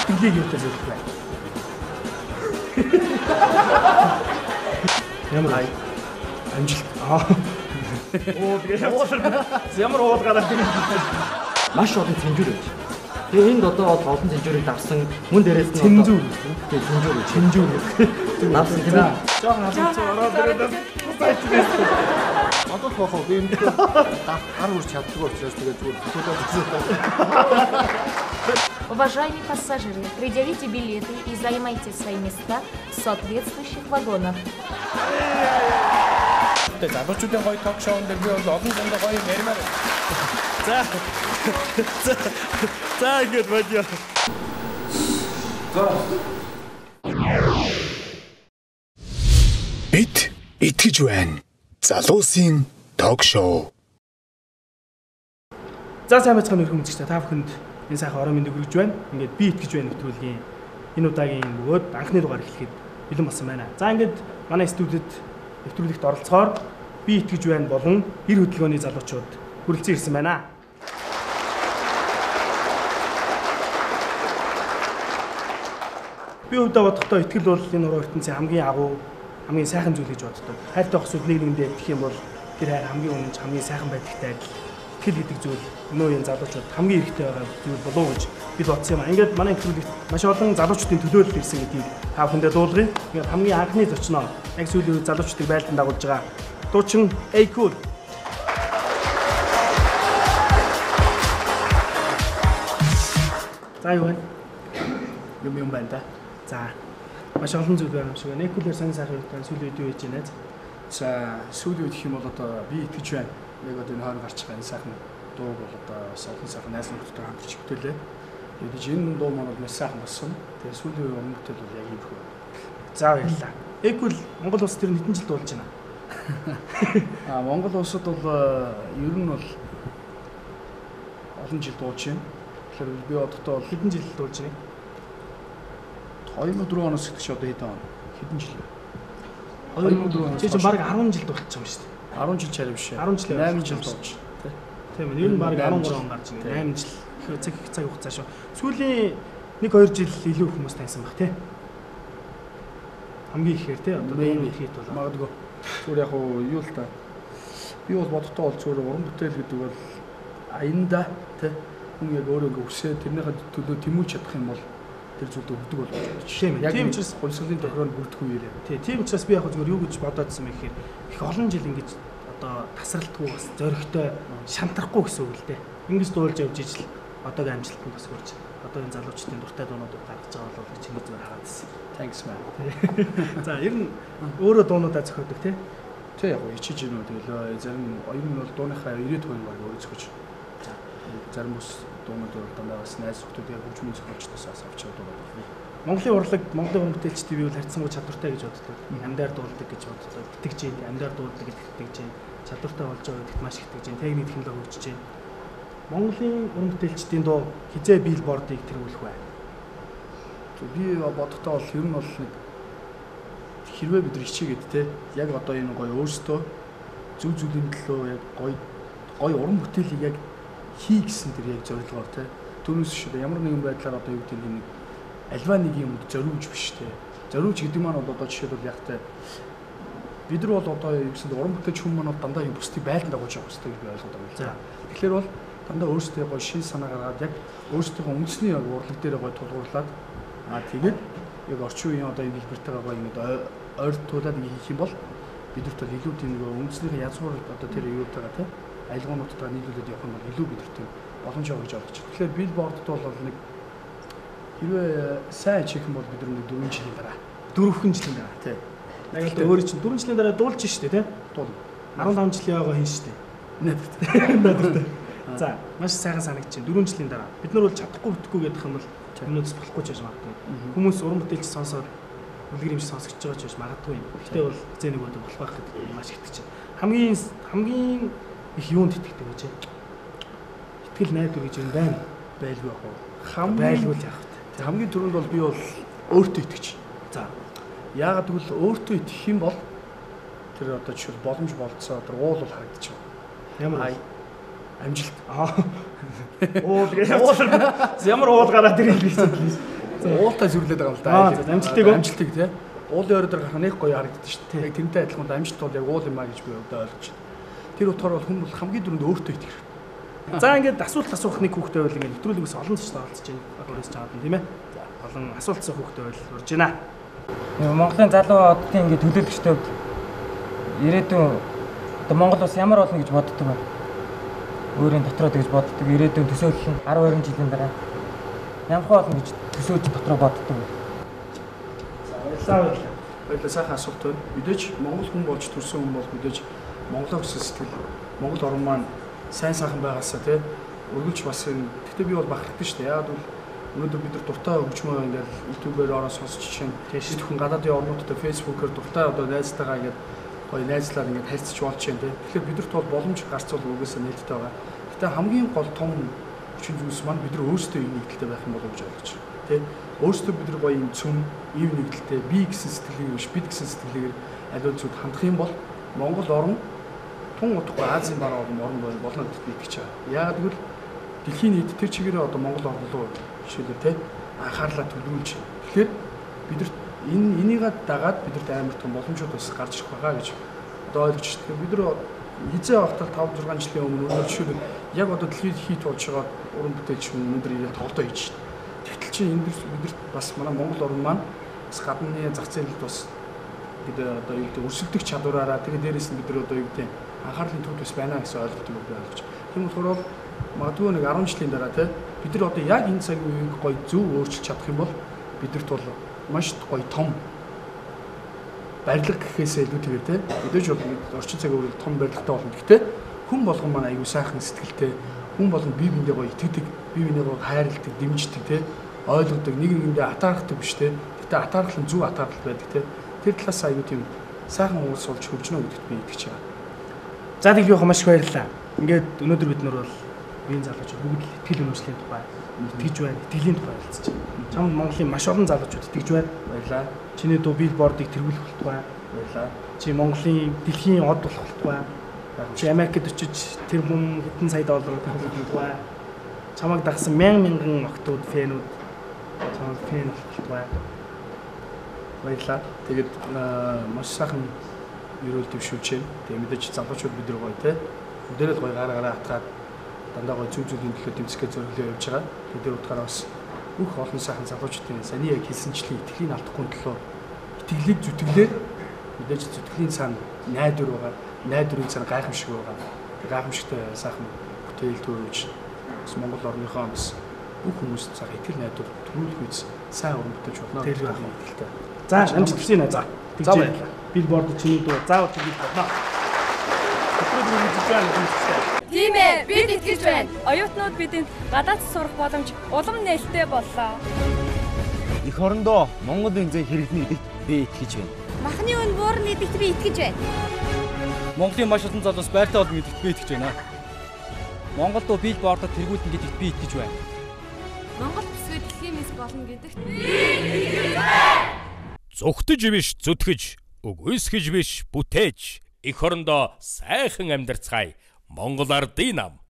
итгэлийг юутай зөвлөх вэ? Ямар амжилт. Оо тэгээ ямар уулгараад тийм. Маш олон цензур байж. Тэгээ энд одоо олон цензурыг давсан мөн дээрээс нь цензур. Тэгээ цензур. Давсан тийм ээ. Жохон халуун ороод ирээд сайжрээс. Одоо бохоо би энэ гар үрч чаддаг учраас тэгээд зүгээр. Уважаемые пассажиры, предъявите билеты и займайте свои места в соответствующих вагонах. Тэгээд залуучуудын гоё ток шоунд би бол олон зөндөө гоё ярмаар. За ингэж бодё. Бид итгэж байна. Залуусын ток шоу. За сайн байцгаана өрхөн үзэгчдээ та бүхэнд энэ сайхан орон мэндийг хүргэж байна. Ингээд би итгэж байна нэвтрүүлгийн энэ удаагийн бөгөөд анхны дугаар эхлэхэд бэлэн болсон байна. За ингээд манай студид нэвтрүүлэгт оролцохоор би итгэж байна болон эр хөдөлгөөний залуучууд хүрэлцэн ирсэн байна. Би өвдөө бодохдоо итгэл бол энэ уран ертөнцийн хамгийн агуу, хамгийн сайхан зүйл гэж боддог. Хайртай хосууд нэг нэгэндээ итгэх юм бол тэр хайр хамгийн үнэнч, хамгийн сайхан байдагтай адил. Итгэл гэдэг зүйл өнөө энэ залуучууд хамгийн хэрэгтэй байгаа зүйл болов уу гэж бид бодсон юм аа. Ингээд манай нэвтрүүлэгт маш олон залуучуудын төлөөлөл ирсэн гэдгийг та бүхэндээ дуулгая. Ингээд хамгийн анхны зочноо яг сүүлийн үед залуучуудыг байлдан дагуулж байгаа дуучин Akon. За юу вэ? Юм байна да. За маш олон зүйл байна юм шиг байна. Akon-ээр сайн сайхан үед сүүлийн үед юу хийж байна? За сүүлийн үед гэх юм бол одоо би итгэж байна. Яг одоо энэ хойно гарч байгаа энэ сайхан дуу бол одоо олон сайхан найз нөхдөдтэй хамтарч бүтээлээ. Тэгээд энэ дуу маань маш сайхан болсон. Тэгээд сүүлийн үед өмнө бүтээл бол яг ийм хөө. За баярлалаа. Akon Монгол улс төр хэдэн жил дуулж байна? Монгол улсад бол ер нь бол олон жил дуулж байна. Тэгэхээр би одохдоо бол Хэдэн жил дуулж байна? 2004 оноос ихтэй одоо хэдэн жил вэ? 2004 оноос. Чи чинь баг 10 жил дуулчих юм шүү дээ. 10 жил чарав биш. 10 жил 8 жил дуулж. Тийм ээ. Ер нь баг 13 он гарч ирнэ. 8 жил. Их цаг хугацаа шүү. Сүүлийн 1-2 жил илүү хүмүүс таньсан баг тий. Хамгийн ихээр тий одоо дууны хит бол магадгүй. Зүгээр яг юу л та. Би бол бодтоо бол зүгээр уран бүтээл гэдэг бол аянда тий хүн яг өөрөө өсөө тэрнийхээ төлөө тэмүүлж чадах юм бол тэр зүйлд өгдөг болов уу? Тийм ээ. Тийм учраас гонсголын тохиолдол бүрдэхгүй юм. Тий, тийм учраас би яг зүгээр юу гэж бодоодсэн юм гэхээр их олон жил ингэж одоо тасралтгүй бас зөрөгтэй шантарахгүй гэсэн үг л дээ. Ингэж дуулж явж ижил одоогийн амжилтанд бас хүрч одоо энэ залуучдын дуртай дуунуудыг гаргаж байгаа бол гэж ингэ зүгээр хараад ирсэн. Thanks man. За ер нь өөрөө дуунуудаа зохиодог тий. Тий яг хичээж юм уу тэгэл зарим ер нь бол дууныхаа 90% баг өөрөө зохиож. За зарим бас дуунууд бол дандаа бас найз зөвхөн яг хөгжмийн зохиолчдоос авч явдаг байна. Монголын урлаг, Монголын уран бүтээлчдийн би бол харьцангуй чадвартай гэж боддог. Амьдаар дуулдаг гэж боддог. Итгэж जैन, амьдаар дуулдаг гэж итгэж जैन. Чадвартай болж байгаа гэдэгт маш итгэж जैन. Техник технологи хөгжиж जैन. Монголын уран бүтээлчдийн дуу хизээ билбордыг тэргүүлэх бай. Би бодохдоо бол ер нь бол нэг хэрвээ бид хичээгээд те яг одоо энэ гоё өөрсдөө зүг зүгийн төлөө яг гоё уран бүтээлийг яг хий гэсэн тэр яг зорилгоор те түүнээс шүү ямар нэгэн байдлаар одоо юу гэдэг нэг альва нэг юмд зориулж биш те зориулж гэдэг маань бол одоо жишээлбэл яг те бид нар бол одоо юу гэсэн уран бүтээлч хүмүүс маань дандаа юм бусдыг байлдан дагуулж явах хэрэгтэй гэж би ойлгоод байна. За тэгэхээр бол дандаа өөрсдөө гоё шин санаа гаргаад яг өөрсдийнхөө үндэсний яг урлаг дээр гоё тулгуурлаад тэгээд яг орчин үеийн одоо энэ хэлбэртэйгээ гоё ингэ ойртуулаад ингэ хийх юм бол бидэрт бол илүү тийм нэг үндэснийхээ язгуур одоо тэр юутайгаа те айлгуунуудтайгаа нийлүүлээд явах юм бол илүү бидэрт боломж авах гэж ойлгож байна. Тэгэхээр билбордд бол нэг хэрвээ сайн чих юм бол бид нар нэг 4 жилийн дараа 4 жилийн дараа тий. Яг л өөрөө чинь 4 жилийн дараа дуулж штэ тий. Дуул. 15 жилийн яваа хийн штэ. Надад. За, маш сайхан санагдаж байна. 4 жилийн дараа бид нар бол чадахгүй бүтэхгүй гэдэг юм бол өнөөс болохгүй ч гэж магадгүй. Хүмүүс уран бүтээлч сонсоод үлгэр юм шиг сонсогч байгаа ч гэж магадгүй. Гэхдээ бол хизээ нэг өдөр болох байх гэдэг маш итгэж байна. Хамгийн их юунд итгэдэг вэ чи? Итгэл найдвар гэж юм байна. Байлгүй яг хам байлгүй яах вэ? Хамгийн түрүүнд бол би бол өөртөө итгэж. За. Яагаад гэвэл өөртөө итгэх юм бол тэр одоо жишээл боломж болцоо тэр уул бол харагдчих. Ямар амжилт. Уул ямар уул гараад ирэх юм бэ? уултаа зүрлээд байгаа юм л да. Амжилтыг тий. Уулын орой дээр гарах нэг гоё харагддаг шүү дээ. Яг тэрнтэй адилхан амжилт бол яг уул юм аа гэж би одоо ойлгож байна. Тэр утгаар бол хүн бол хамгийн дөрөнд өөртөө итгэх хэрэгтэй. За ингээд асуулт асуух нэг хүүхдээ бол ингээд нэвтрүүлгээс олон ч оролцож байна. Өөрөөс чаад тийм ээ. За олон асуулт асуух хүүхдээ бол урж байна. Монголын залуу оддын ингээд төлөөлөгчтэй ирээдүйн одоо Монгол улс ямар болно гэж боддог вэ? Өөрийн дотроо тэгж боддог. Ирээдүйн төсөөлөл нь 12 жилийн дараа ямар болно гэж төсөөж дотроо боддог вэ? Баярлалаа сайхан асуулт байна. Мэдээж Монгол хүн болж төрсэн хүн бол мэдээж Монголоор хүсэл сэтгэл Монгол орн маань сайн сайхан байгаасаа тий өргөлж бас энэ гэхдээ би бол бахархдаг шүү дээ. Яагаад гэвэл өнөөдөр бид нар дуртай хөгжмөө ингээд YouTube-ээр ороо сонсч чинь тийш хүн гадаадын орнуудтай Facebook-оор дуртай одоо найзтайгаа ингээд гоё найзлаар ингээд харьцаж болж чинь тий. Тэгэхээр бидэрт бол боломж гарцуул угаасаа нээлттэй байгаа. Гэтэ хамгийн гол том хүчин зүйлс маань бид нар өөрсдөө ийм нэгдэлтэй байх юм болов гэж ойлгож байна. Тий. Өөрсдөө бид нар гоё юм цөм ийм нэгдэлтэй би гэсэн сэтгэлээр биш бид гэсэн сэтгэлээр аливаа зүйл хандах юм бол Монгол орн тун утгагүй Азийн бараа орн болно гэдэгт би итгэж байгаа. Яагаад гэвэл дэлхийн нийт тэр чигээрээ одоо Монгол орн руу жишээлбэл тий анхаарлаа төлөвлөж тэгэхээр бидэрт энийгээ дагаад бидэрт амар том боломжууд бас гарч ирэх байгаа гэж одоо ойлгож байна. Тэгэхээр бид нар хизээ авахтаа 5 6 жилийн өмнө өнөөдөр жишээлбэл яг одоо дэлхийд хийт болж байгаа уран бүтээлч хүн өнөөдөр ирээд тоглоо хийж байна. Тэгтэл чи энэ бидэрт бас манай Монгол орн маань бас гадны зах зээлд бас гэдэг одоо юу гэдэг өрсөлдөх чадвараараа тэгээд дээрээс нь бид нар одоо юу гэдэг анхаарлын төвд бас байна гэсэн ойлголтыг би ойлгож. Тийм болохоор магадгүй нэг 10 жилийн дараа те бид нар одоо яг энэ цагийн үеийг гоё зөв өөрчилж чадах юм бол бидэрт бол маш гоё том барилга гэхээсээ илүүтэйгээр те өдөөж бол орчин цагийн үеийг том барилгатай болно. Гэхдээ хүн болгон маань аюу сайхан сэтгэлтэй хүн болгон бие биендээ гоё итгэдэг, бие биендээ гоё хайрладаг, дэмждэг те ойлгодог, нэг нэгэндээ атаархдаг биш те. Гэтэ атаархал нь зөв атаархал байдаг те. Тэр талаас аюу тийм сайхан уус болж хөгжнө гэдэгт би итгэж байгаа. За тэгэл явах маш их баярлалаа. Ингээд өнөөдөр бид нар бол биеийн залуучууд бүгд л итгэл үнэмшлийн тухай итгэж байна, итгэлийн тухай ярилцж байна. Чамд Монголын маш олон залуучууд итгэж байна. Баярлалаа. Чиний дуу билбордыг тэргүүлэх тухай. Баярлалаа. Чи Монголын дэлхийн од болох тухай. Чи Америкт очиж тэр хүн хэдэн сая доллараар төлөх тухай. Чамайг дагсан мянган охтууд, фэнүүд чамайг фэн болох тухай. Баярлалаа. Тэгээд маш сайхан ерөөл дэвшүүлж байна. Тэгээ мэдээж залуучууд бид нар гоё те. Өдөрөл гоё гараа хатгаад дандаа гоё зүг зүгийн төлөө тэмцэхээ зориглоо явж байгаа. Тэгээд тэр утгаараа бас бүх олон сайхан залуучуудын саний яг хэлсэнчлэн итгэлийн алдахгүй төлөө итгэлийг зүтгэлээр мэдээж зүтгэлийн цаана найдвар байгаа. Найдварын цаана гайхамшиг байгаа. Тэр гайхамшигтай сайхан бүтээл төрүүлж бас Монгол орныхоо бас бүх хүмүүст цаг итгэл найдвар төрүүлэх үз сайн уран бүтээж болно. Тэр байх итгэлтэй. За амжилт хүсье нэ. За баярлалаа. Билборд чиний дуу заавал тэгж болно. Тийм ээ, бид итгэж байна. Оюутнууд бидэнд гадаад сурах боломж улам нээлттэй боллоо. Эх орондоо Монгол энзээ хэрэглэнэ гэдэгт би итгэж байна. Махны өн буурна гэдэгт би итгэж байна. Монголын маш олон залуус байртай болно гэдэгт би итгэж байна. Монгол дуу билбордод тэргүүлнэ гэдэгт би итгэж байна. Монгол бүсгүй дэлхийн мэс болно гэдэгт би итгэж байна. Зүгтэж биш зүтгэж, үгүйсгэж биш бүтээж, эх орондоо сайхан амьдарцгаая. Монгол ардын нам.